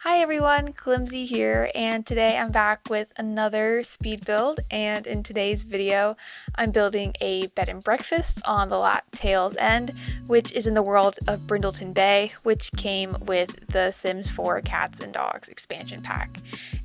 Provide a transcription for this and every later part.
Hi everyone, Clumsy here, and today I'm back with another speed build, and in today's video I'm building a bed and breakfast on the lot Tail's End, which is in the world of Brindleton Bay, which came with the Sims 4 Cats and Dogs expansion pack.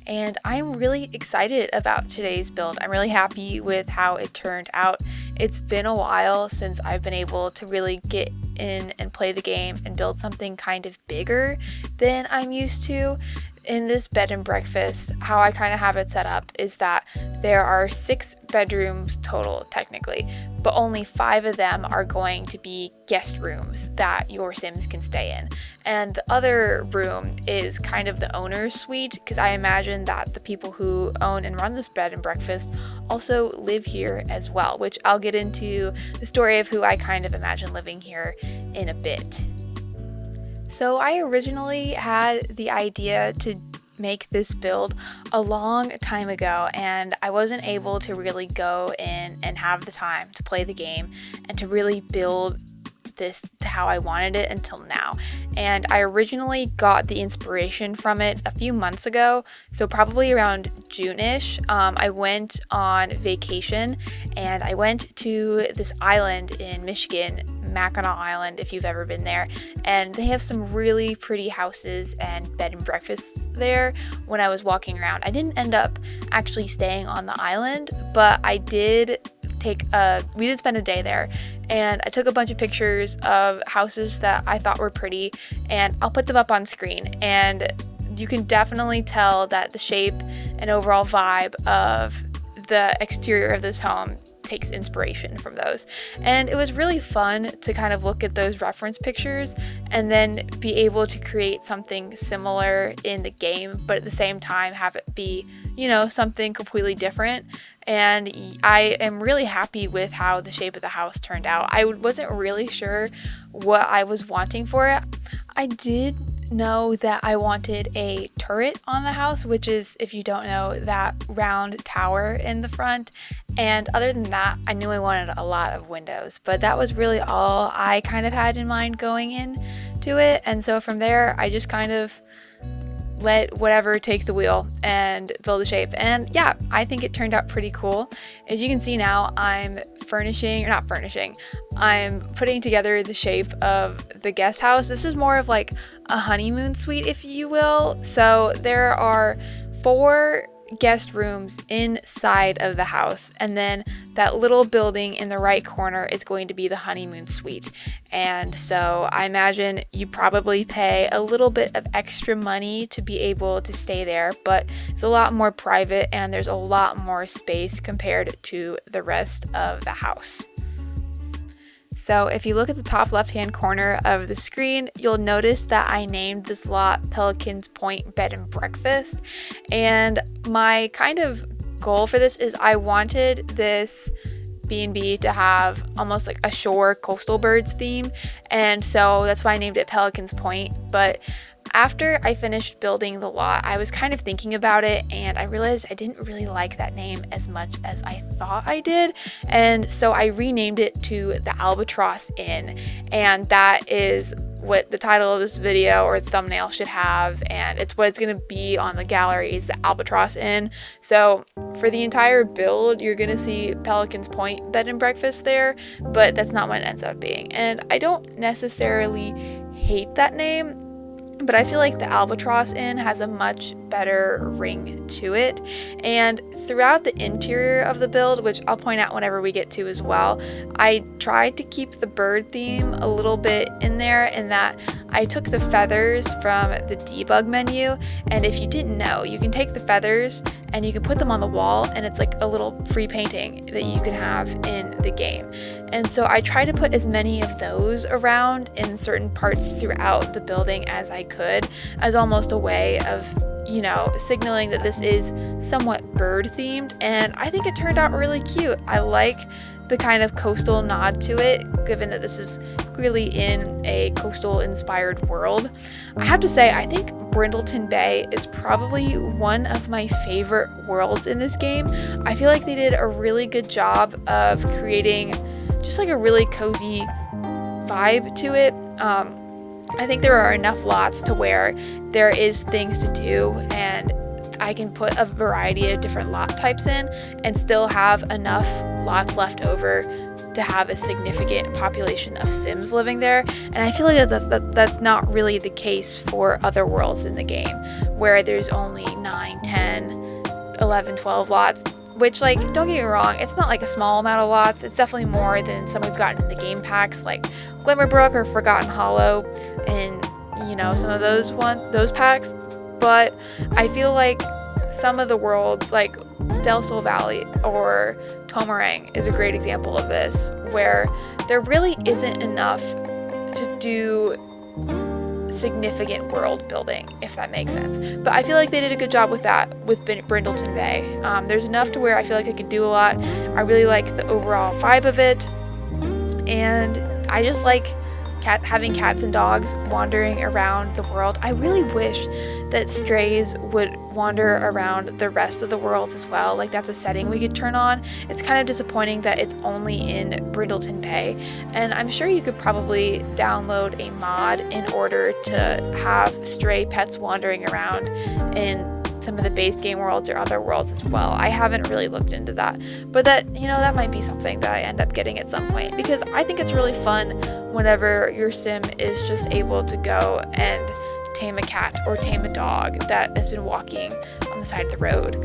And I'm really excited about today's build. I'm really happy with how it turned out. It's been a while since I've been able to really get in and play the game and build something kind of bigger than I'm used to. In this bed and breakfast, how I kind of have it set up is that there are 6 bedrooms total technically, but only 5 of them are going to be guest rooms that your Sims can stay in. And the other room is kind of the owner's suite, because I imagine that the people who own and run this bed and breakfast also live here as well, which I'll get into the story of who I kind of imagine living here in a bit. So I originally had the idea to make this build a long time ago, and I wasn't able to really go in and have the time to play the game and to really build this to how I wanted it until now. And I originally got the inspiration from it a few months ago, so probably around June-ish. I went on vacation and I went to this island in Michigan, Mackinac Island, if you've ever been there, and they have some really pretty houses and bed and breakfasts there. When I was walking around, I didn't end up actually staying on the island, but we did spend a day there, and I took a bunch of pictures of houses that I thought were pretty, and I'll put them up on screen. And you can definitely tell that the shape and overall vibe of the exterior of this home takes inspiration from those. And it was really fun to kind of look at those reference pictures and then be able to create something similar in the game, but at the same time have it be, something completely different. And I am really happy with how the shape of the house turned out. I wasn't really sure what I was wanting for it. I did know that I wanted a turret on the house, which is, if you don't know, that round tower in the front. And other than that, I knew I wanted a lot of windows, but that was really all I kind of had in mind going into it. And so from there, I just kind of let whatever take the wheel and build a shape. And yeah, I think it turned out pretty cool. As you can see now, I'm putting together the shape of the guest house. This is more of like a honeymoon suite, if you will. So there are 4 guest rooms inside of the house, and then that little building in the right corner is going to be the honeymoon suite. And so I imagine you probably pay a little bit of extra money to be able to stay there, but it's a lot more private and there's a lot more space compared to the rest of the house. So if you look at the top left-hand corner of the screen, you'll notice that I named this lot Pelican's Point Bed and Breakfast. And my kind of goal for this is I wanted this B&B to have almost like a shore coastal birds theme. And so that's why I named it Pelican's Point. But after I finished building the lot, I was kind of thinking about it, and I realized I didn't really like that name as much as I thought I did. And so I renamed it to the Albatross Inn, and that is what the title of this video or the thumbnail should have, and it's what it's going to be on the gallery, is the Albatross Inn. So for the entire build, you're going to see Pelican's Point Bed and Breakfast there, but that's not what it ends up being. And I don't necessarily hate that name, but I feel like the Albatross Inn has a much better ring to it. And throughout the interior of the build, which I'll point out whenever we get to as well, I tried to keep the bird theme a little bit in there, in that I took the feathers from the debug menu. And if you didn't know, you can take the feathers and you can put them on the wall, and it's like a little free painting that you can have in the game. And so I try to put as many of those around in certain parts throughout the building as I could, as almost a way of, signaling that this is somewhat bird themed. And I think it turned out really cute. I like the kind of coastal nod to it, given that this is clearly in a coastal inspired world. I have to say, I think Brindleton Bay is probably one of my favorite worlds in this game. I feel like they did a really good job of creating just like a really cozy vibe to it. I think there are enough lots to where there is things to do, and I can put a variety of different lot types in and still have enough lots left over to have a significant population of Sims living there. And I feel like that's not really the case for other worlds in the game, where there's only 9, 10, 11, 12 lots, which, like, don't get me wrong, it's not like a small amount of lots. It's definitely more than some we've gotten in the game packs, like Glimmerbrook or Forgotten Hollow, and some of those packs. But I feel like some of the worlds, like Del Sol Valley or Tomarang, is a great example of this, where there really isn't enough to do significant world building, if that makes sense. But I feel like they did a good job with that with Brindleton Bay. There's enough to where I feel like I could do a lot. I really like the overall vibe of it, and I just like having cats and dogs wandering around the world. I really wish that strays would wander around the rest of the worlds as well. Like, that's a setting we could turn on. It's kind of disappointing that it's only in Brindleton Bay, and I'm sure you could probably download a mod in order to have stray pets wandering around in some of the base game worlds or other worlds as well. I haven't really looked into that, but that might be something that I end up getting at some point, because I think it's really fun whenever your sim is just able to go and tame a cat or tame a dog that has been walking on the side of the road,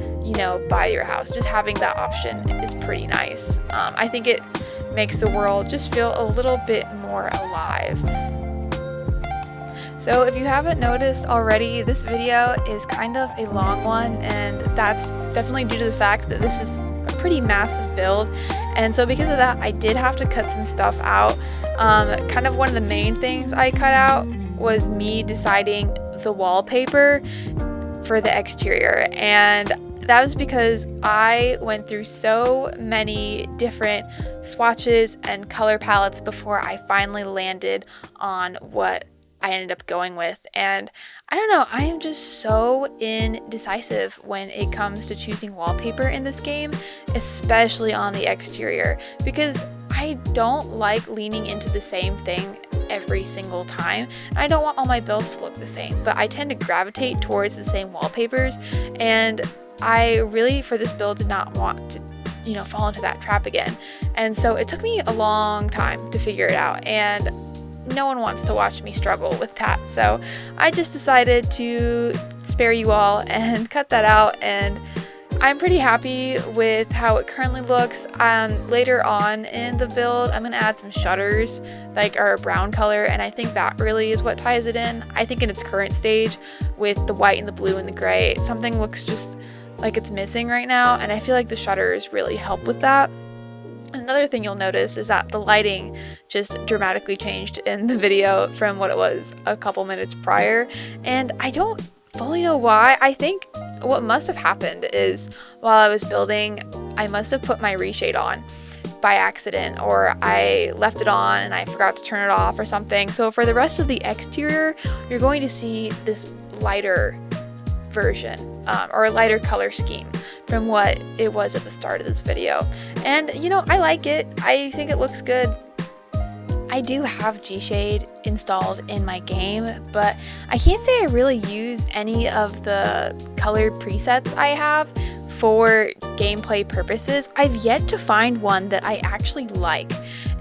by your house. Just having that option is pretty nice. I think it makes the world just feel a little bit more alive. So if you haven't noticed already, this video is kind of a long one, and that's definitely due to the fact that this is a pretty massive build. And so because of that, I did have to cut some stuff out. Kind of one of the main things I cut out was me deciding the wallpaper for the exterior, and that was because I went through so many different swatches and color palettes before I finally landed on what I ended up going with. And I don't know, I am just so indecisive when it comes to choosing wallpaper in this game, especially on the exterior, because I don't like leaning into the same thing every single time. I don't want all my builds to look the same, but I tend to gravitate towards the same wallpapers, and I really, for this build, did not want to fall into that trap again. And so it took me a long time to figure it out, and no one wants to watch me struggle with that. So I just decided to spare you all and cut that out, and I'm pretty happy with how it currently looks. Later on in the build, I'm going to add some shutters, like our brown color, and I think that really is what ties it in. I think in its current stage, with the white and the blue and the gray, something looks just like it's missing right now, and I feel like the shutters really help with that. Another thing you'll notice is that the lighting just dramatically changed in the video from what it was a couple minutes prior, and I don't fully know why. I think what must have happened is while I was building, I must have put my reshade on by accident, or I left it on and I forgot to turn it off or something. So for the rest of the exterior, you're going to see this lighter version or a lighter color scheme from what it was at the start of this video. And I like it. I think it looks good. I do have G-Shade installed in my game, but I can't say I really use any of the color presets I have for gameplay purposes. I've yet to find one that I actually like.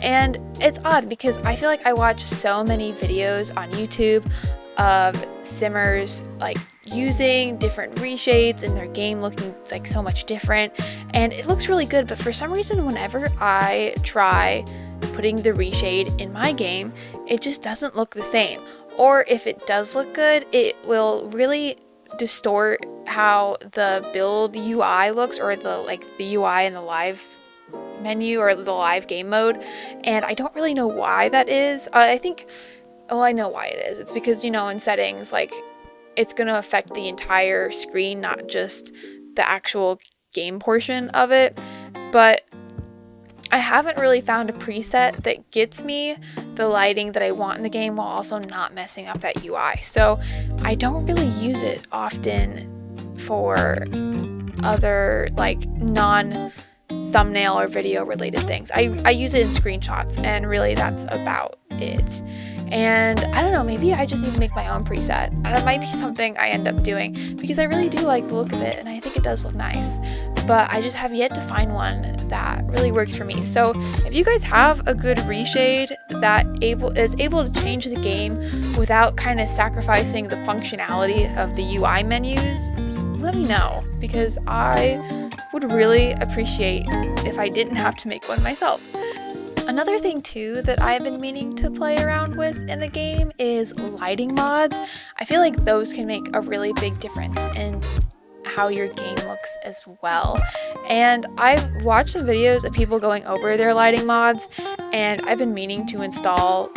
And it's odd because I feel like I watch so many videos on YouTube of simmers like using different reshades and their game looking like so much different, and it looks really good, but for some reason whenever I try putting the reshade in my game, it just doesn't look the same. Or if it does look good, it will really distort how the build UI looks, or the UI in the live menu or the live game mode, and I don't really know why that is. I know why it is. It's because, in settings, it's going to affect the entire screen, not just the actual game portion of it. But I haven't really found a preset that gets me the lighting that I want in the game while also not messing up that UI. So I don't really use it often for other non-thumbnail or video related things. I use it in screenshots, and really that's about it. And I don't know, maybe I just need to make my own preset. That might be something I end up doing because I really do like the look of it and I think it does look nice, but I just have yet to find one that really works for me. So if you guys have a good reshade that is able to change the game without kind of sacrificing the functionality of the UI menus, let me know, because I would really appreciate if I didn't have to make one myself. Another thing too that I've been meaning to play around with in the game is lighting mods. I feel like those can make a really big difference in how your game looks as well. And I've watched some videos of people going over their lighting mods, and I've been meaning to install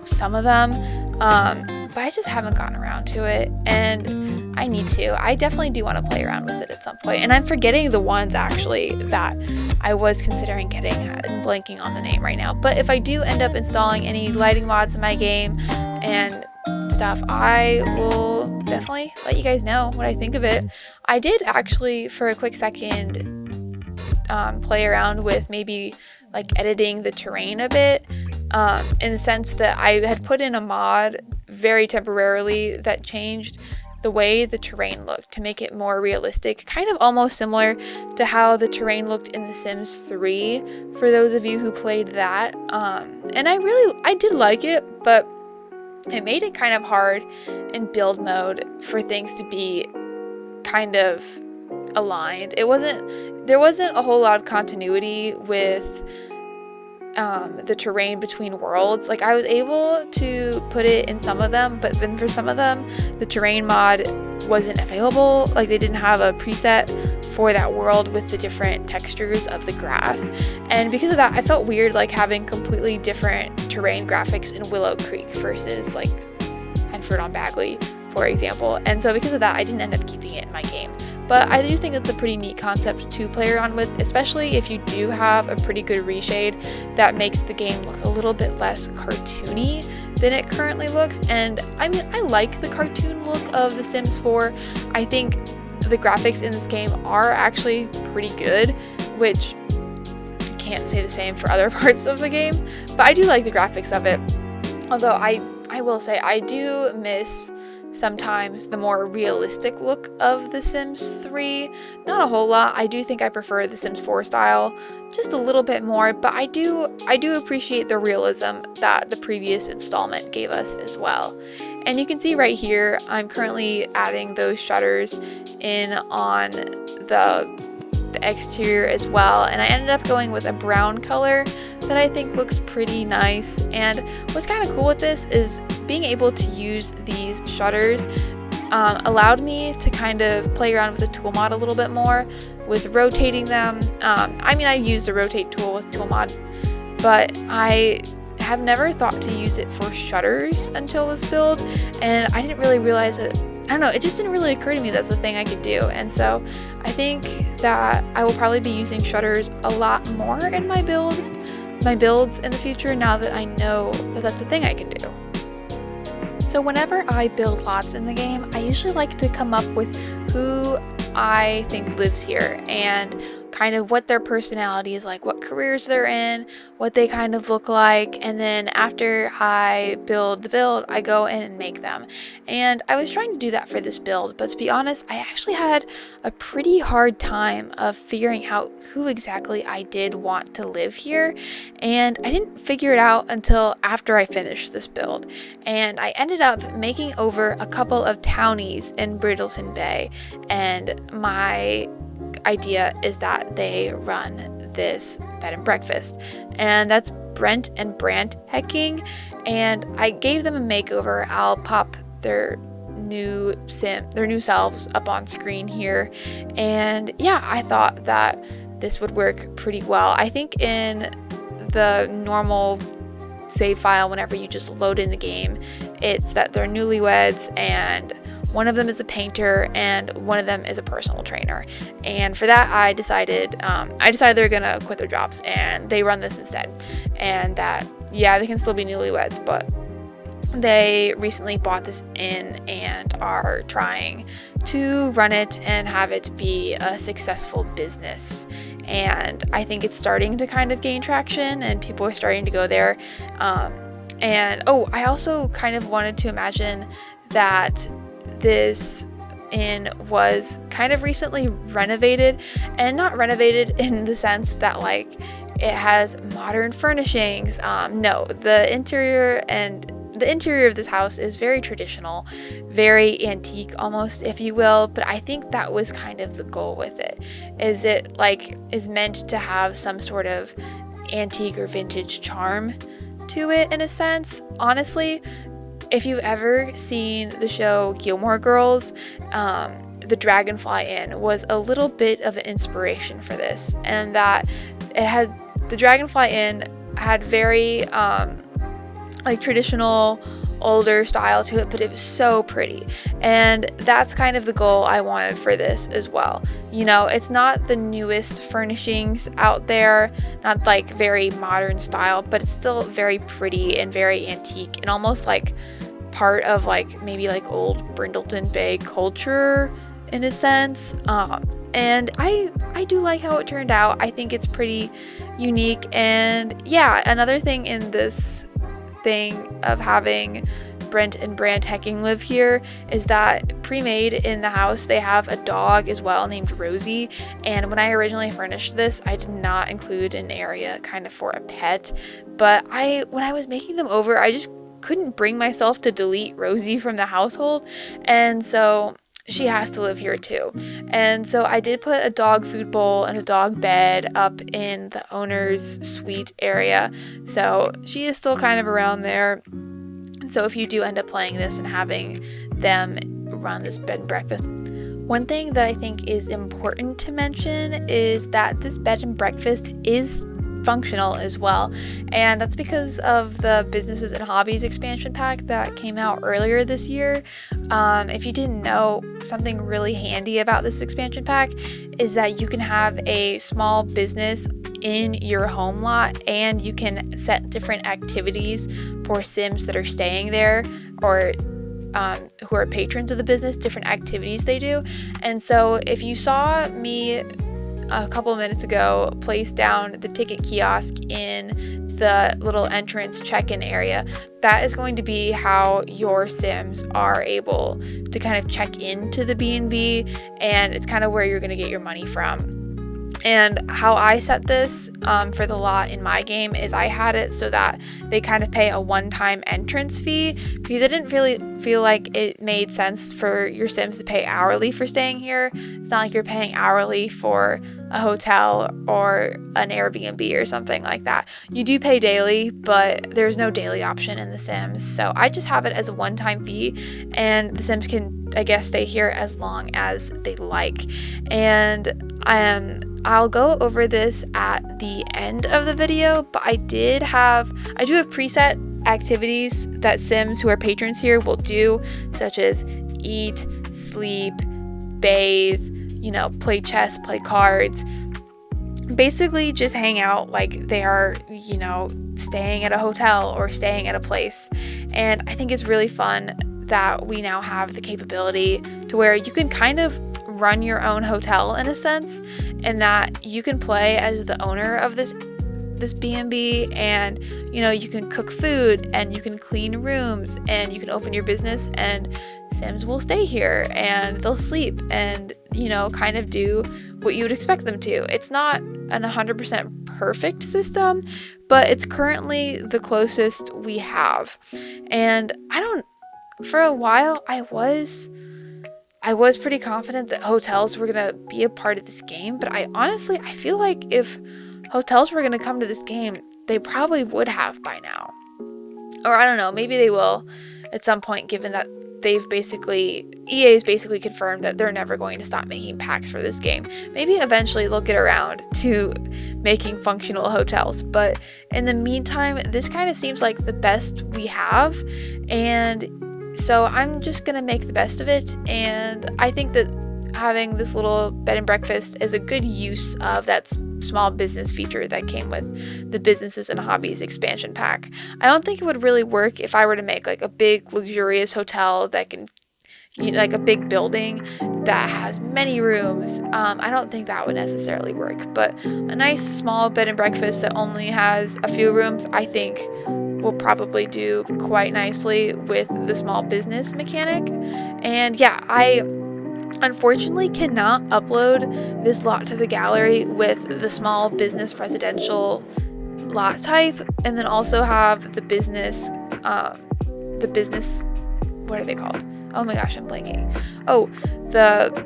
some of them, but I just haven't gotten around to it, and I need to. I definitely do want to play around with it at some point, and I'm forgetting the ones actually that I was considering getting. I'm blanking on the name right now, but if I do end up installing any lighting mods in my game and stuff, I will definitely let you guys know what I think of it. I did actually, for a quick second, play around with maybe like editing the terrain a bit, in the sense that I had put in a mod very temporarily that changed the way the terrain looked to make it more realistic, kind of almost similar to how the terrain looked in The Sims 3, for those of you who played that. And I did like it, but it made it kind of hard in build mode for things to be kind of aligned. There wasn't a whole lot of continuity with the terrain between worlds. Like, I was able to put it in some of them, but then for some of them the terrain mod wasn't available. Like, they didn't have a preset for that world with the different textures of the grass, and because of that I felt weird like having completely different terrain graphics in Willow Creek versus like Unheard on Bagley, for example. And so because of that I didn't end up keeping it in my game. But I do think it's a pretty neat concept to play around with, especially if you do have a pretty good reshade that makes the game look a little bit less cartoony than it currently looks. And I mean, I like the cartoon look of The Sims 4. I think the graphics in this game are actually pretty good, which I can't say the same for other parts of the game, but I do like the graphics of it. Although I will say I do miss sometimes the more realistic look of The Sims 3. Not a whole lot. I do think I prefer The Sims 4 style just a little bit more, but I do appreciate the realism that the previous installment gave us as well. And you can see right here I'm currently adding those shutters in on the exterior as well, and I ended up going with a brown color that I think looks pretty nice. And what's kind of cool with this is being able to use these shutters allowed me to kind of play around with the tool mod a little bit more with rotating them. I mean, I used the rotate tool with tool mod, but I have never thought to use it for shutters until this build, and I didn't really realize it. I don't know, it just didn't really occur to me that's a thing I could do. And so I think that I will probably be using shutters a lot more in my builds in the future, now that I know that that's a thing I can do. So whenever I build lots in the game, I usually like to come up with who I think lives here and kind of what their personality is like, what careers they're in, what they kind of look like, and then after I build the build, I go in and make them. And I was trying to do that for this build, but to be honest, I actually had a pretty hard time of figuring out who exactly I did want to live here, and I didn't figure it out until after I finished this build. And I ended up making over a couple of townies in Brittleton Bay, and my idea is that they run this bed and breakfast, and that's Brent and Brant Hecking, and I gave them a makeover. I'll pop their new selves up on screen here, and yeah, I thought that this would work pretty well. I think in the normal save file, whenever you just load in the game, it's that they're newlyweds and one of them is a painter and one of them is a personal trainer. And for that, I decided they're gonna quit their jobs and they run this instead. And that, yeah, they can still be newlyweds, but they recently bought this in and are trying to run it and have it be a successful business. And I think it's starting to kind of gain traction and people are starting to go there. And oh, I also kind of wanted to imagine that this inn was kind of recently renovated, and not renovated in the sense that like it has modern furnishings. No, the interior of this house is very traditional, very antique almost, if you will, but I think that was kind of the goal with it. Is it like is meant to have some sort of antique or vintage charm to it in a sense. Honestly, if you've ever seen the show Gilmore Girls, the Dragonfly Inn was a little bit of an inspiration for this, and that the Dragonfly Inn had very like traditional older style to it, but it was so pretty, and that's kind of the goal I wanted for this as well. You know, it's not the newest furnishings out there, not like very modern style, but it's still very pretty and very antique and almost like part of like maybe like old Brindleton Bay culture in a sense. And I do like how it turned out. I think it's pretty unique. And yeah, another thing in this thing of having Brent and Brand Hecking live here is that pre-made in the house they have a dog as well named Rosie, and when I originally furnished this I did not include an area kind of for a pet, but when I was making them over I just couldn't bring myself to delete Rosie from the household, and so she has to live here too. And so I did put a dog food bowl and a dog bed up in the owner's suite area, so she is still kind of around there. And so if you do end up playing this and having them run this bed and breakfast, one thing that I think is important to mention is that this bed and breakfast is functional as well, and that's because of the Businesses and Hobbies expansion pack that came out earlier this year. If you didn't know, something really handy about this expansion pack is that you can have a small business in your home lot, and you can set different activities for Sims that are staying there or who are patrons of the business, different activities they do. And so if you saw me a couple minutes ago place down the ticket kiosk in the little entrance check-in area, that is going to be how your Sims are able to kind of check into the B&B, and it's kind of where you're going to get your money from. And how I set this for the lot in my game is I had it so that they kind of pay a one-time entrance fee, because I didn't really feel like it made sense for your Sims to pay hourly for staying here. It's not like you're paying hourly for a hotel or an Airbnb or something like that. You do pay daily, but there's no daily option in The Sims. So I just have it as a one-time fee, and the Sims can, I guess, stay here as long as they like. And I'll go over this at the end of the video, but I do have preset activities that Sims who are patrons here will do, such as eat, sleep, bathe, play chess, play cards, basically just hang out like they are, staying at a hotel or staying at a place. And I think it's really fun that we now have the capability to where you can kind of run your own hotel in a sense, and that you can play as the owner of this B&B, and you can cook food and you can clean rooms and you can open your business, and Sims will stay here and they'll sleep and kind of do what you would expect them to. It's not an 100% perfect system, but it's currently the closest we have. And for a while I was pretty confident that hotels were going to be a part of this game, but I feel like if hotels were going to come to this game, they probably would have by now. Or I don't know, maybe they will at some point, given that EA's basically confirmed that they're never going to stop making packs for this game. Maybe eventually they'll get around to making functional hotels, but in the meantime, this kind of seems like the best we have, and so I'm just gonna make the best of it. And I think that having this little bed and breakfast is a good use of that small business feature that came with the Businesses and Hobbies expansion pack. I don't think it would really work if I were to make like a big luxurious hotel that can, like a big building that has many rooms. I don't think that would necessarily work, but a nice small bed and breakfast that only has a few rooms, I think will probably do quite nicely with the small business mechanic. And yeah, I unfortunately cannot upload this lot to the gallery with the small business residential lot type, and then also have the business, what are they called? Oh my gosh, I'm blanking. Oh, the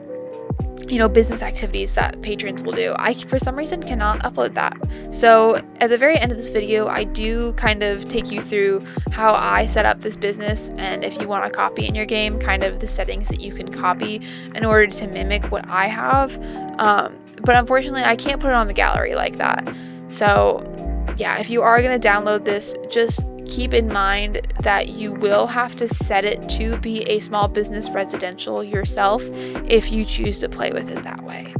business activities that patrons will do. I, for some reason, cannot upload that. So at the very end of this video, I do kind of take you through how I set up this business, and if you want to copy in your game, kind of the settings that you can copy in order to mimic what I have. But unfortunately, I can't put it on the gallery like that. So yeah, if you are going to download this, just keep in mind that you will have to set it to be a small business residential yourself if you choose to play with it that way.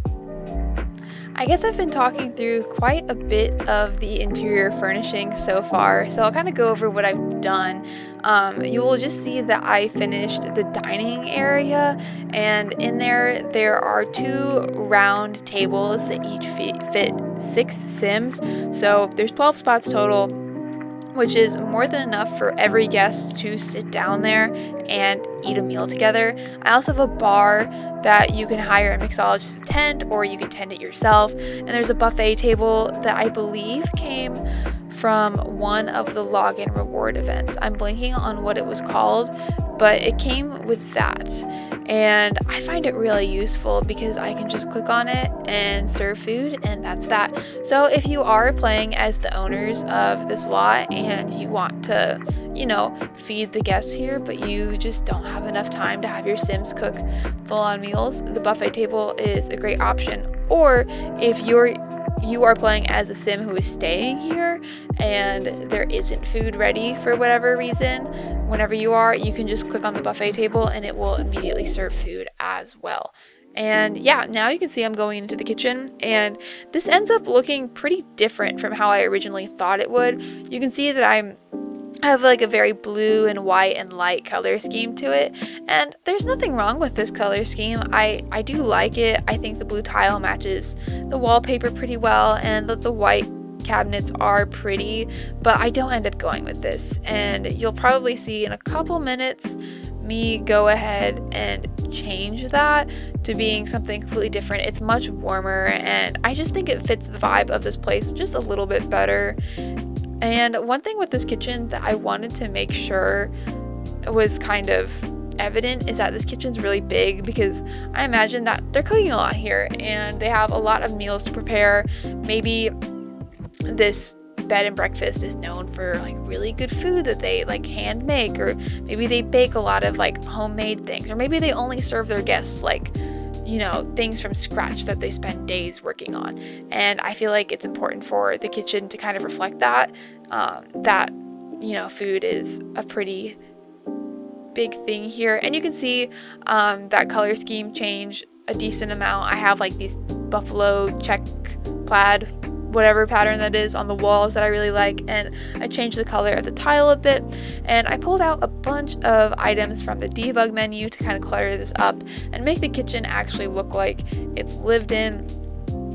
I guess I've been talking through quite a bit of the interior furnishing so far, so I'll kind of go over what I've done. You will just see that I finished the dining area, and in there are 2 round tables that each fit 6 Sims, so there's 12 spots total, which is more than enough for every guest to sit down there and eat a meal together. I also have a bar that you can hire a mixologist to tend, or you can tend it yourself. And there's a buffet table that I believe came from one of the login reward events. I'm blanking on what it was called, but it came with that. And I find it really useful because I can just click on it and serve food, and that's that. So if you are playing as the owners of this lot and you want to, feed the guests here, but you just don't have enough time to have your Sims cook full-on meals, the buffet table is a great option. Or if you are playing as a Sim who is staying here and there isn't food ready for whatever reason, whenever you can just click on the buffet table and it will immediately serve food as well. And yeah, now you can see I'm going into the kitchen, and this ends up looking pretty different from how I originally thought it would. You can see that I have like a very blue and white and light color scheme to it, and there's nothing wrong with this color scheme. I do like it. I think the blue tile matches the wallpaper pretty well, and the white cabinets are pretty, but I don't end up going with this, and you'll probably see in a couple minutes me go ahead and change that to being something completely different. It's much warmer, and I just think it fits the vibe of this place just a little bit better. And one thing with this kitchen that I wanted to make sure was kind of evident is that this kitchen's really big, because I imagine that they're cooking a lot here and they have a lot of meals to prepare. Maybe this bed and breakfast is known for like really good food that they like hand make, or maybe they bake a lot of like homemade things, or maybe they only serve their guests like things from scratch that they spend days working on. And I feel like it's important for the kitchen to kind of reflect that food is a pretty big thing here. And you can see that color scheme change a decent amount. I have like these buffalo check plaid, whatever pattern that is, on the walls that I really like, and I changed the color of the tile a bit, and I pulled out a bunch of items from the debug menu to kind of clutter this up and make the kitchen actually look like it's lived in,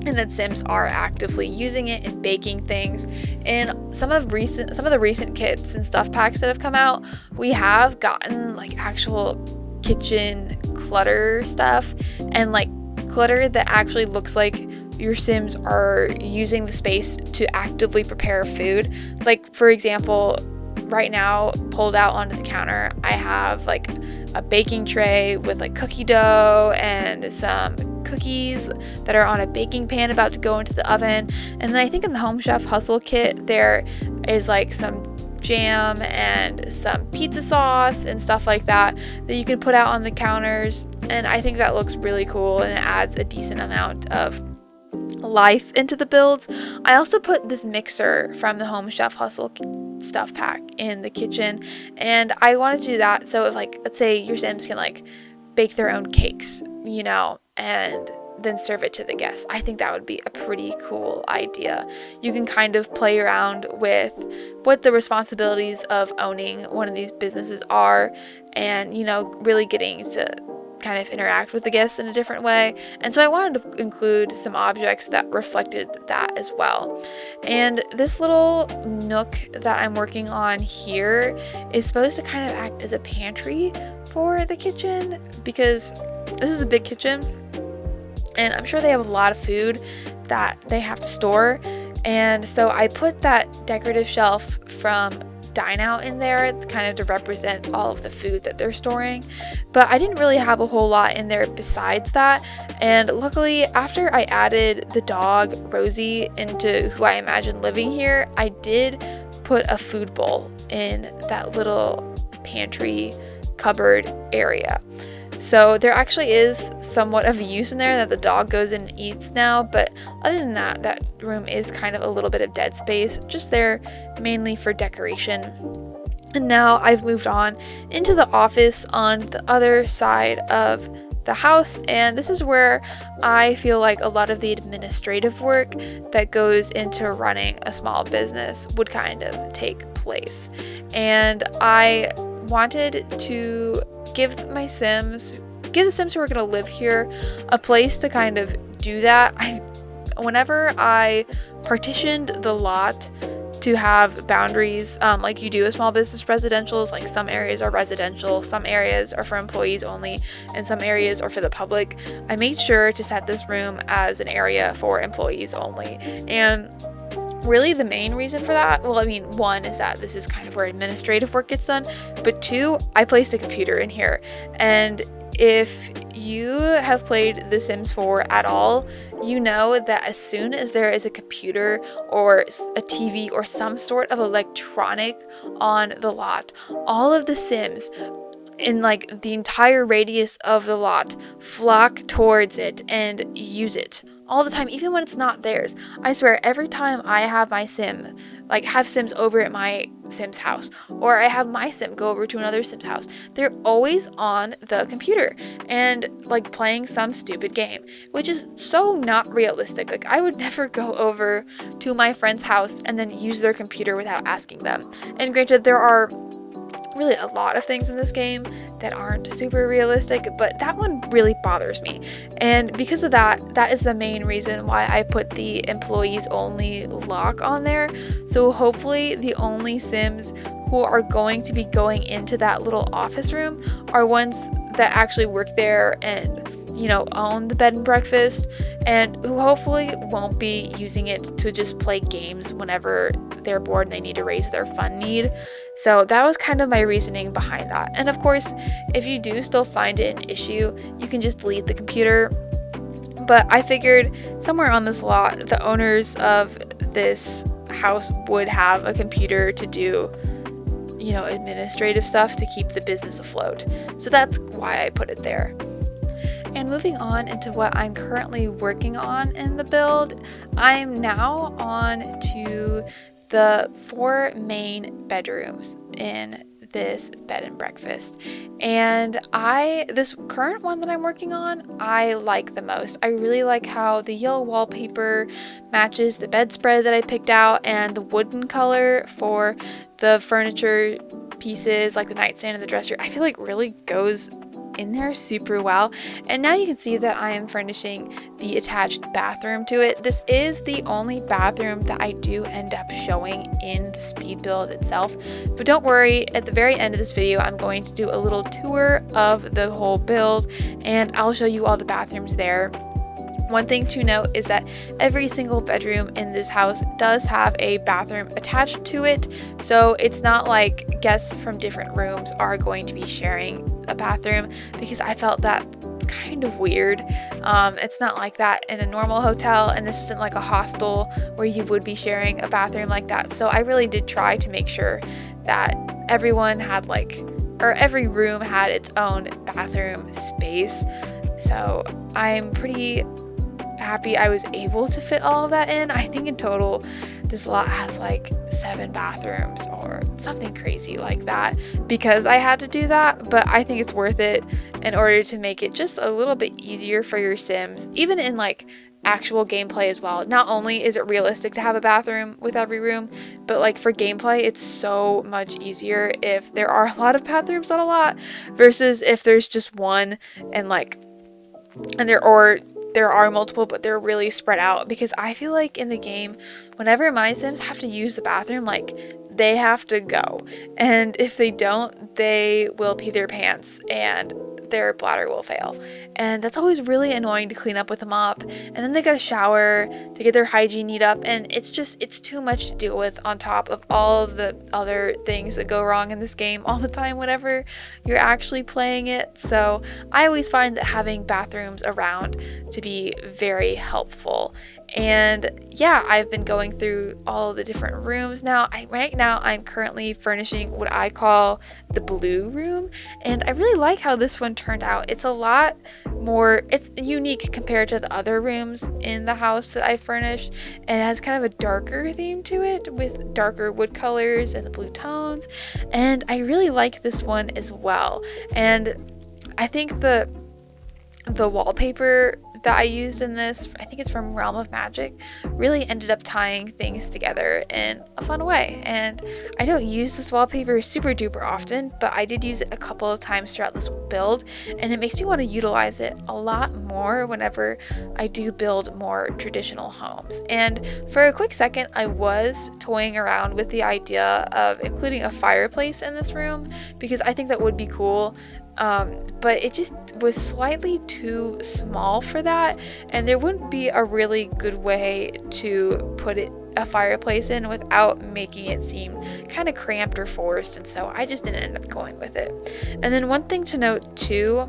and that Sims are actively using it and baking things. In some of the recent kits and stuff packs that have come out, we have gotten like actual kitchen clutter stuff, and like clutter that actually looks like your Sims are using the space to actively prepare food. Like, for example, right now, pulled out onto the counter, I have like a baking tray with like cookie dough and some cookies that are on a baking pan about to go into the oven. And then I think in the Home Chef Hustle kit, there is like some jam and some pizza sauce and stuff like that you can put out on the counters. And I think that looks really cool, and it adds a decent amount of life into the builds. I also put this mixer from the Home Chef Hustle stuff pack in the kitchen, and I wanted to do that so if like, let's say your Sims can like bake their own cakes, and then serve it to the guests. I think that would be a pretty cool idea. You can kind of play around with what the responsibilities of owning one of these businesses are, and really getting to kind of interact with the guests in a different way. And so I wanted to include some objects that reflected that as well. And this little nook that I'm working on here is supposed to kind of act as a pantry for the kitchen, because this is a big kitchen and I'm sure they have a lot of food that they have to store. And so I put that decorative shelf from Dine Out in there, kind of to represent all of the food that they're storing. But I didn't really have a whole lot in there besides that. And luckily, after I added the dog Rosie into who I imagine living here, I did put a food bowl in that little pantry cupboard area. So there actually is somewhat of a use in there that the dog goes in and eats now, but other than that, that room is kind of a little bit of dead space, just there mainly for decoration. And now I've moved on into the office on the other side of the house, and this is where I feel like a lot of the administrative work that goes into running a small business would kind of take place. And I wanted to give the Sims who are going to live here a place to kind of do that. Whenever I partitioned the lot to have boundaries, like you do a small business residentials, like some areas are residential, some areas are for employees only, and some areas are for the public, I made sure to set this room as an area for employees only. And really the main reason for that, well, I mean, one is that this is kind of where administrative work gets done, but two, I placed a computer in here. And if you have played The Sims 4 at all, you know that as soon as there is a computer or a TV or some sort of electronic on the lot, all of the Sims in like the entire radius of the lot flock towards it and use it all the time, even when it's not theirs. I swear, every time I have my Sim, like have Sims over at my Sim's house, or I have my Sim go over to another Sim's house, they're always on the computer and like playing some stupid game, which is so not realistic. Like, I would never go over to my friend's house and then use their computer without asking them. And granted, there are really a lot of things in this game that aren't super realistic, but that one really bothers me. And because of that, that is the main reason why I put the employees only lock on there. So hopefully the only Sims who are going to be going into that little office room are ones that actually work there and, you know, own the bed and breakfast, and who hopefully won't be using it to just play games whenever they're bored and they need to raise their fun need. So that was kind of my reasoning behind that. And of course, if you do still find it an issue, you can just delete the computer. But I figured somewhere on this lot, the owners of this house would have a computer to do, you know, administrative stuff to keep the business afloat. So that's why I put it there. And moving on into what I'm currently working on in the build, I'm now on to the 4 main bedrooms in this bed and breakfast. And this current one that I'm working on, I like the most. I really like how the yellow wallpaper matches the bedspread that I picked out, and the wooden color for the furniture pieces like the nightstand and the dresser, I feel like really goes in there super well. And now you can see that I am furnishing the attached bathroom to it. This is the only bathroom that I do end up showing in the speed build itself, but don't worry, at the very end of this video I'm going to do a little tour of the whole build and I'll show you all the bathrooms there. One thing to note is that every single bedroom in this house does have a bathroom attached to it, so it's not like guests from different rooms are going to be sharing a bathroom, because I felt that kind of weird. It's not like that in a normal hotel, and this isn't like a hostel where you would be sharing a bathroom like that. So I really did try to make sure that everyone had every room had its own bathroom space. So I'm pretty happy I was able to fit all of that in. I think in total this lot has like 7 bathrooms or something crazy like that, because I had to do that. But I think it's worth it in order to make it just a little bit easier for your Sims, even in like actual gameplay as well. Not only is it realistic to have a bathroom with every room, but like for gameplay, it's so much easier if there are a lot of bathrooms, not a lot, versus if there's just one and there are multiple, but they're really spread out. Because I feel like in the game, whenever my Sims have to use the bathroom, like they have to go, and if they don't, they will pee their pants and their bladder will fail, and that's always really annoying to clean up with a mop. And then they gotta shower to get their hygiene neat up, and it's too much to deal with on top of all the other things that go wrong in this game all the time whenever you're actually playing it. So I always find that having bathrooms around to be very helpful. And yeah, I've been going through all the different rooms now. Right now I'm currently furnishing what I call the blue room, and I really like how this one turned out. It's a lot more, it's unique compared to the other rooms in the house that I furnished, and it has kind of a darker theme to it with darker wood colors and the blue tones, and I really like this one as well. And I think the wallpaper that I used in this, I think it's from Realm of Magic, really ended up tying things together in a fun way. And I don't use this wallpaper super duper often, but I did use it a couple of times throughout this build, and it makes me want to utilize it a lot more whenever I do build more traditional homes. And for a quick second, I was toying around with the idea of including a fireplace in this room, because I think that would be cool. But it just was slightly too small for that, and there wouldn't be a really good way to put a fireplace in without making it seem kind of cramped or forced, and so I just didn't end up going with it. And then one thing to note too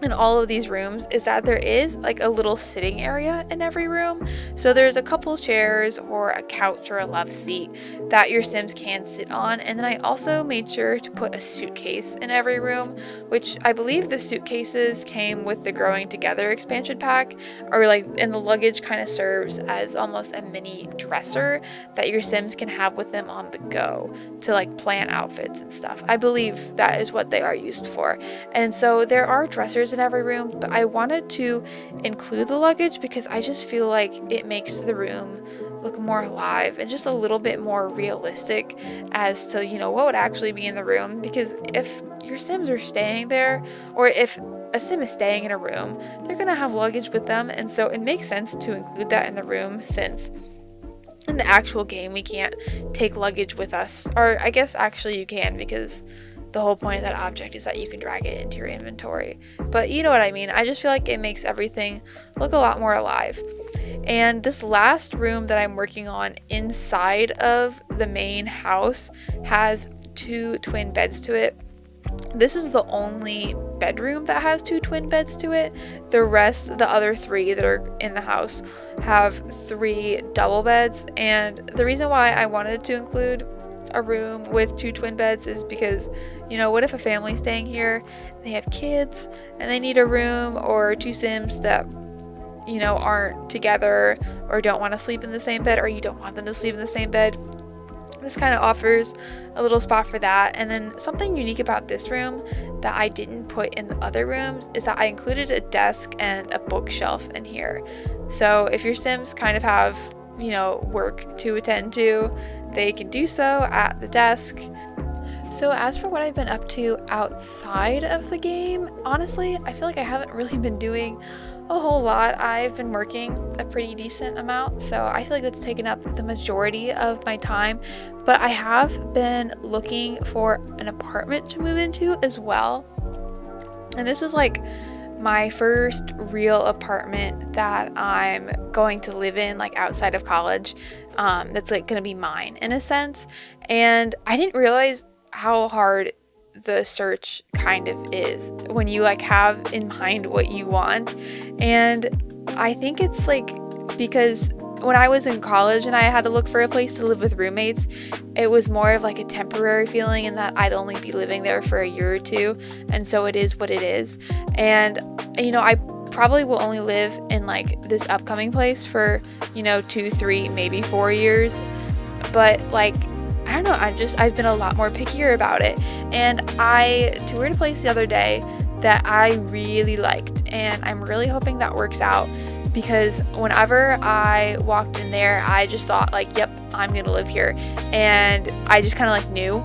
in all of these rooms is that there is like a little sitting area in every room. So there's a couple chairs or a couch or a love seat that your Sims can sit on. And then I also made sure to put a suitcase in every room, which I believe the suitcases came with the Growing Together expansion pack, and the luggage kind of serves as almost a mini dresser that your Sims can have with them on the go to like plan outfits and stuff. I believe that is what they are used for. And so there are dressers in every room, but I wanted to include the luggage because I just feel like it makes the room look more alive and just a little bit more realistic as to, what would actually be in the room. Because if your Sims are staying there, or if a Sim is staying in a room, they're gonna have luggage with them, and so it makes sense to include that in the room, since in the actual game we can't take luggage with us. Or I guess actually you can, because the whole point of that object is that you can drag it into your inventory. But you know what I mean. I just feel like it makes everything look a lot more alive. And this last room that I'm working on inside of the main house has 2 twin beds to it. This is the only bedroom that has 2 twin beds to it. The other 3 that are in the house have 3 double beds. And the reason why I wanted to include a room with 2 twin beds is because, what if a family's staying here, they have kids, and they need a room, or 2 Sims that, aren't together or don't want to sleep in the same bed, or you don't want them to sleep in the same bed. This kind of offers a little spot for that. And then something unique about this room that I didn't put in the other rooms is that I included a desk and a bookshelf in here. So if your Sims kind of have, work to attend to, they can do so at the desk. So as for what I've been up to outside of the game, honestly, I feel like I haven't really been doing a whole lot. I've been working a pretty decent amount, so I feel like that's taken up the majority of my time. But I have been looking for an apartment to move into as well. And this is like my first real apartment that I'm going to live in, like outside of college. That's like gonna be mine in a sense. And I didn't realize how hard the search kind of is when you like have in mind what you want. And I think it's like, because when I was in college and I had to look for a place to live with roommates, it was more of like a temporary feeling, in that I'd only be living there for a year or 2, and so it is what it is. And I probably will only live in like this upcoming place for 2, 3, maybe 4 years. But like, I don't know, I've been a lot more pickier about it. And I toured a place the other day that I really liked, and I'm really hoping that works out, because whenever I walked in there, I just thought like, yep, I'm gonna live here. And I just kind of like knew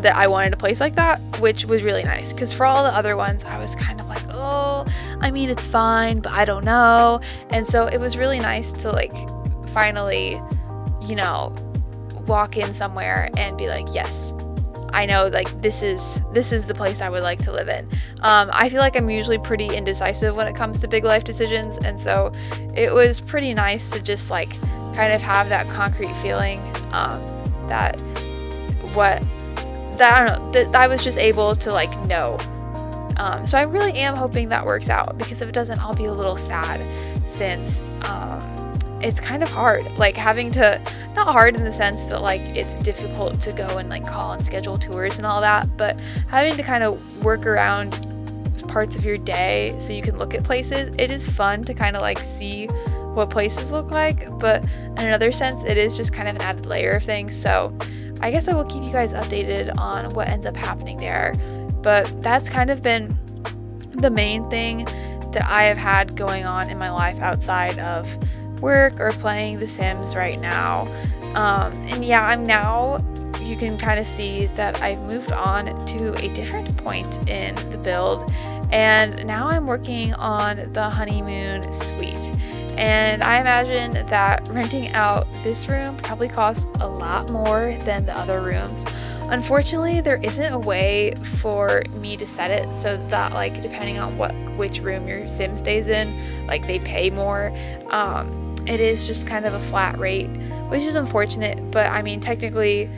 that I wanted a place like that, which was really nice, because for all the other ones I was kind of like, oh, I mean, it's fine, but I don't know. And so it was really nice to like finally, you know, walk in somewhere and be like, yes, I know, like this is the place I would like to live in. I feel like I'm usually pretty indecisive when it comes to big life decisions, and so it was pretty nice to just like kind of have that concrete feeling that I don't know, that I was just able to like know. So I really am hoping that works out, because if it doesn't, I'll be a little sad, since it's kind of hard, like having to, not hard in the sense that like it's difficult to go and like call and schedule tours and all that, but having to kind of work around parts of your day so you can look at places. It is fun to kind of like see what places look like, but in another sense it is just kind of an added layer of things. So I guess I will keep you guys updated on what ends up happening there, but that's kind of been the main thing that I have had going on in my life outside of work or playing The Sims right now. And yeah, I'm now, you can kind of see that I've moved on to a different point in the build, and now I'm working on the honeymoon suite. And I imagine that renting out this room probably costs a lot more than the other rooms. Unfortunately, there isn't a way for me to set it so that like depending on which room your sim stays in, like they pay more. It is just kind of a flat rate, which is unfortunate, but I mean technically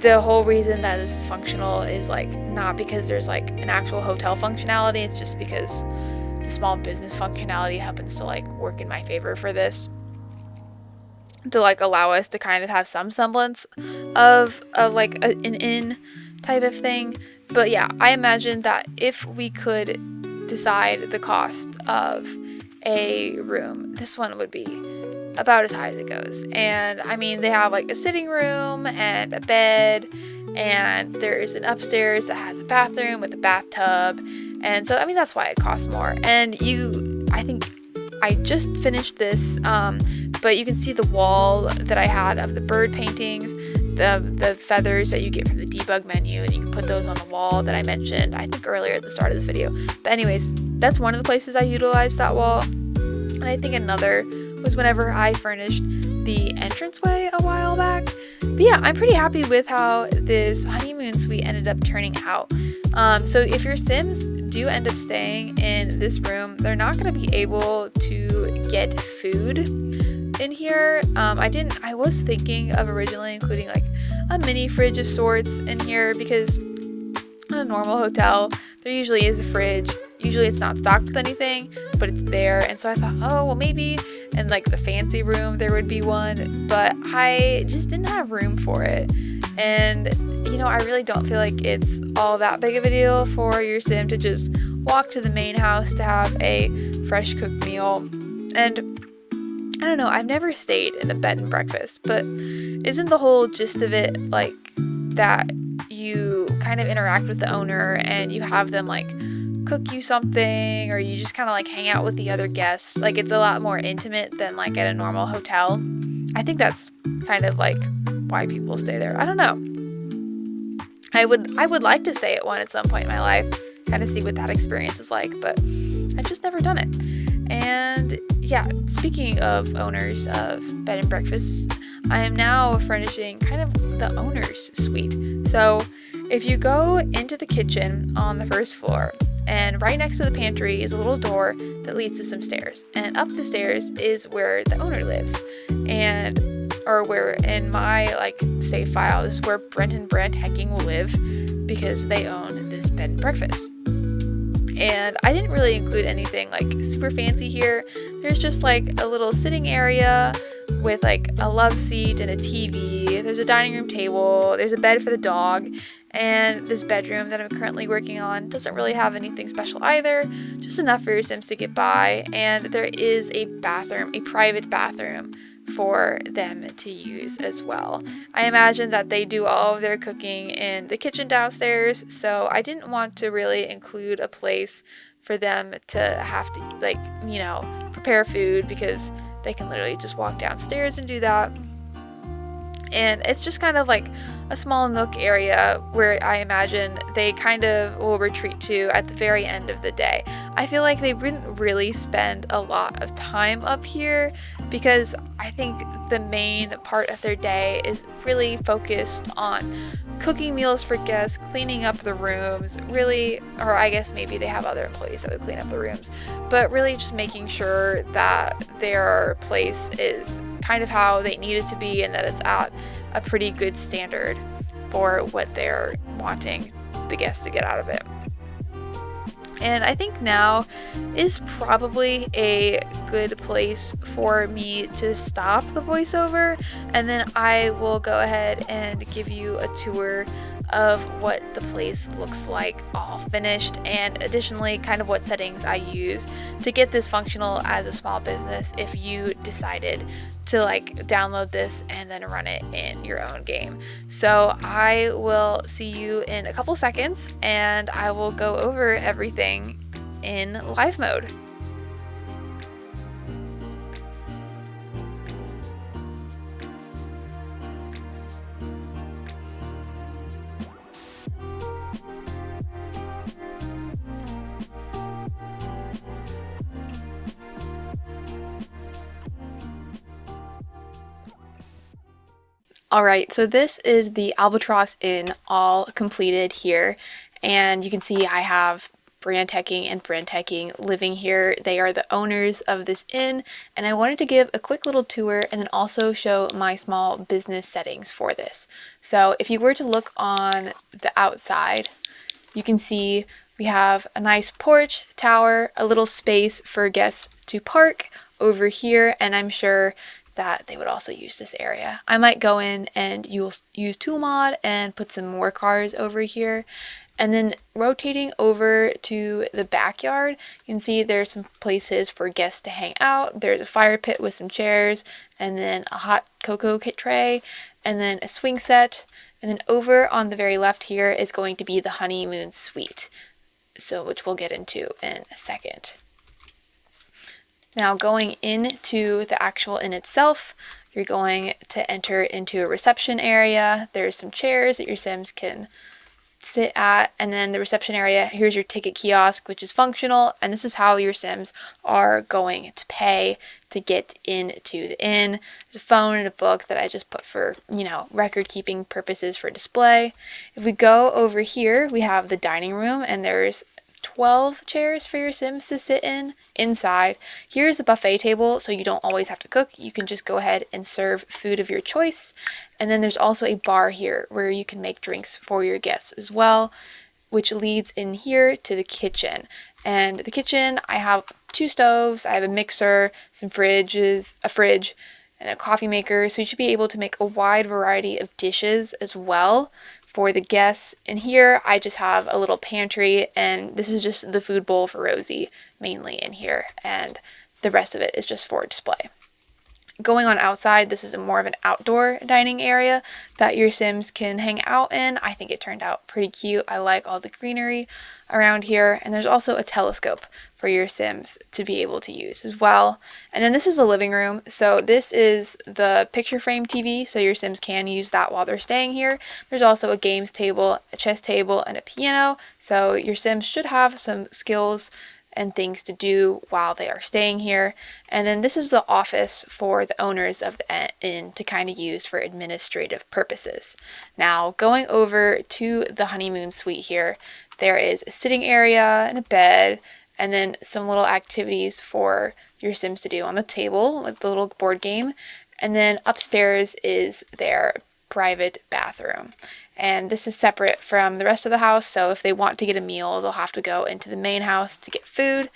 the whole reason that this is functional is like not because there's like an actual hotel functionality, it's just because the small business functionality happens to like work in my favor for this, to like allow us to kind of have some semblance of an inn type of thing. But yeah, I imagine that if we could decide the cost of a room, this one would be about as high as it goes. And I mean, they have like a sitting room and a bed, and there's an upstairs that has a bathroom with a bathtub, and so I mean that's why it costs more. And I think I just finished this, but you can see the wall that I had of the bird paintings, the feathers that you get from the debug menu, and you can put those on the wall that I mentioned, I think earlier at the start of this video. But anyways, that's one of the places I utilized that wall. And I think another was whenever I furnished the entranceway a while back. But yeah, I'm pretty happy with how this honeymoon suite ended up turning out. So if your Sims do end up staying in this room, they're not going to be able to get food in here. I was thinking of originally including like a mini fridge of sorts in here, because in a normal hotel there usually is a fridge. Usually it's not stocked with anything, but it's there. And so I thought, oh, well, maybe in like the fancy room there would be one, but I just didn't have room for it. And, you know, I really don't feel like it's all that big of a deal for your sim to just walk to the main house to have a fresh cooked meal. And I don't know, I've never stayed in a bed and breakfast, but isn't the whole gist of it like that you kind of interact with the owner and you have them like cook you something, or you just kind of like hang out with the other guests? Like it's a lot more intimate than like at a normal hotel. I think that's kind of like why people stay there. I don't know. I would like to stay at one at some point in my life, kind of see what that experience is like, but I've just never done it. And yeah, speaking of owners of bed and breakfasts, I am now furnishing kind of the owner's suite. So if you go into the kitchen on the first floor, and right next to the pantry is a little door that leads to some stairs, and up the stairs is where the owner lives, or where in my like save file, this is where Brent and Brent Hecking will live, because they own this bed and breakfast. And I didn't really include anything like super fancy here. There's just like a little sitting area with like a love seat and a TV. There's a dining room table. There's a bed for the dog. And this bedroom that I'm currently working on doesn't really have anything special either, just enough for your Sims to get by. And there is a bathroom, a private bathroom for them to use as well. I imagine that they do all of their cooking in the kitchen downstairs, so I didn't want to really include a place for them to have to, like, you know, prepare food, because they can literally just walk downstairs and do that. And it's just kind of like a small nook area where I imagine they kind of will retreat to at the very end of the day. I feel like they wouldn't really spend a lot of time up here, because I think the main part of their day is really focused on cooking meals for guests, cleaning up the rooms, really, or I guess maybe they have other employees that would clean up the rooms, but really just making sure that their place is kind of how they need it to be, and that it's at a pretty good standard for what they're wanting the guests to get out of it. And I think now is probably a good place for me to stop the voiceover, and then I will go ahead and give you a tour of what the place looks like all finished, and additionally kind of what settings I use to get this functional as a small business if you decided to like download this and then run it in your own game. So I will see you in a couple seconds, and I will go over everything in live mode. Alright, so this is the Albatross Inn all completed here, and you can see I have Brandtecking and Brandtecking living here. They are the owners of this inn, and I wanted to give a quick little tour and then also show my small business settings for this. So if you were to look on the outside, you can see we have a nice porch, tower, a little space for guests to park over here, and I'm sure that they would also use this area. I might go in and use tool mod and put some more cars over here. And then rotating over to the backyard, you can see there's some places for guests to hang out. There's a fire pit with some chairs, and then a hot cocoa kit tray, and then a swing set. And then over on the very left here is going to be the honeymoon suite, so which we'll get into in a second. Now going into the actual inn itself, you're going to enter into a reception area. There's some chairs that your Sims can sit at, and then the reception area, here's your ticket kiosk, which is functional, and this is how your Sims are going to pay to get into the inn. There's a phone and a book that I just put for, you know, record keeping purposes for display. If we go over here, we have the dining room, and there's 12 chairs for your Sims to sit in inside. Here's a buffet table, so you don't always have to cook. You can just go ahead and serve food of your choice. And then there's also a bar here where you can make drinks for your guests as well, which leads in here to the kitchen. And the kitchen, I have 2 stoves, I have a mixer, some fridges, a fridge, and a coffee maker, so you should be able to make a wide variety of dishes as well for the guests. And here I just have a little pantry, and this is just the food bowl for Rosie mainly in here, and the rest of it is just for display. Going on outside, this is more of an outdoor dining area that your Sims can hang out in. I think it turned out pretty cute. I like all the greenery around here, and there's also a telescope for your Sims to be able to use as well. And then this is the living room. So this is the picture frame TV, so your Sims can use that while they're staying here. There's also a games table, a chess table, and a piano, so your Sims should have some skills and things to do while they are staying here. And then this is the office for the owners of the inn to kind of use for administrative purposes. Now going over to the honeymoon suite here, there is a sitting area and a bed, and then some little activities for your Sims to do on the table with the little board game. And then upstairs is their private bathroom. And this is separate from the rest of the house, so if they want to get a meal, they'll have to go into the main house to get food.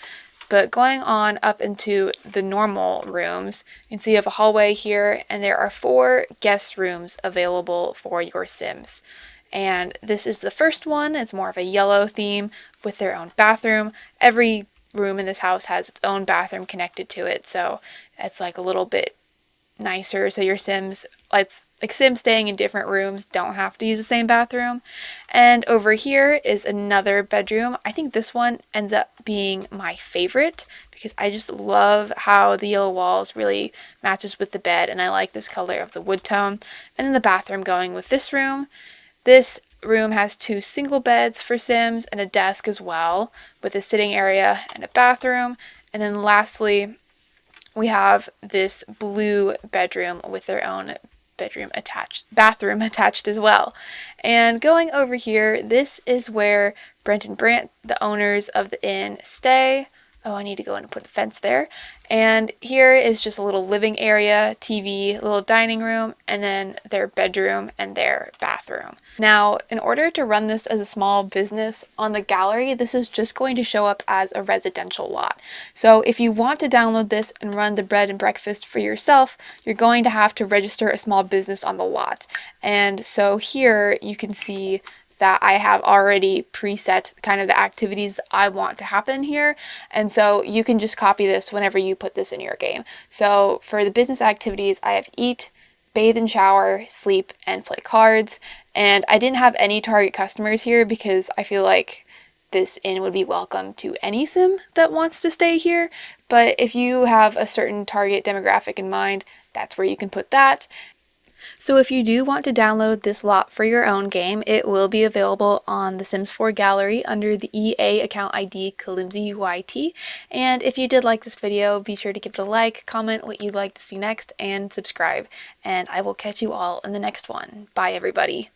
But going on up into the normal rooms, you can see you have a hallway here, and there are 4 guest rooms available for your Sims. And this is the first one. It's more of a yellow theme with their own bathroom. Every room in this house has its own bathroom connected to it, so it's like a little bit nicer so your Sims, like Sims staying in different rooms, don't have to use the same bathroom. And over here is another bedroom. I think this one ends up being my favorite because I just love how the yellow walls really matches with the bed, and I like this color of the wood tone. And then the bathroom going with this room. This room has 2 single beds for Sims and a desk as well, with a sitting area and a bathroom. And then lastly, we have this blue bedroom with their own bathroom attached as well. And going over here, this is where Brent and Brant, the owners of the inn, stay. Oh, I need to go in and put a fence there. And here is just a little living area, TV, little dining room, and then their bedroom and their bathroom. Now, in order to run this as a small business on the gallery, this is just going to show up as a residential lot. So if you want to download this and run the bed and breakfast for yourself, you're going to have to register a small business on the lot. And so here you can see that I have already preset kind of the activities that I want to happen here. And so you can just copy this whenever you put this in your game. So for the business activities, I have eat, bathe and shower, sleep, and play cards. And I didn't have any target customers here because I feel like this inn would be welcome to any Sim that wants to stay here. But if you have a certain target demographic in mind, that's where you can put that. So if you do want to download this lot for your own game, it will be available on the Sims 4 gallery under the EA account ID KalimziYT. And if you did like this video, be sure to give it a like, comment what you'd like to see next, and subscribe. And I will catch you all in the next one. Bye everybody.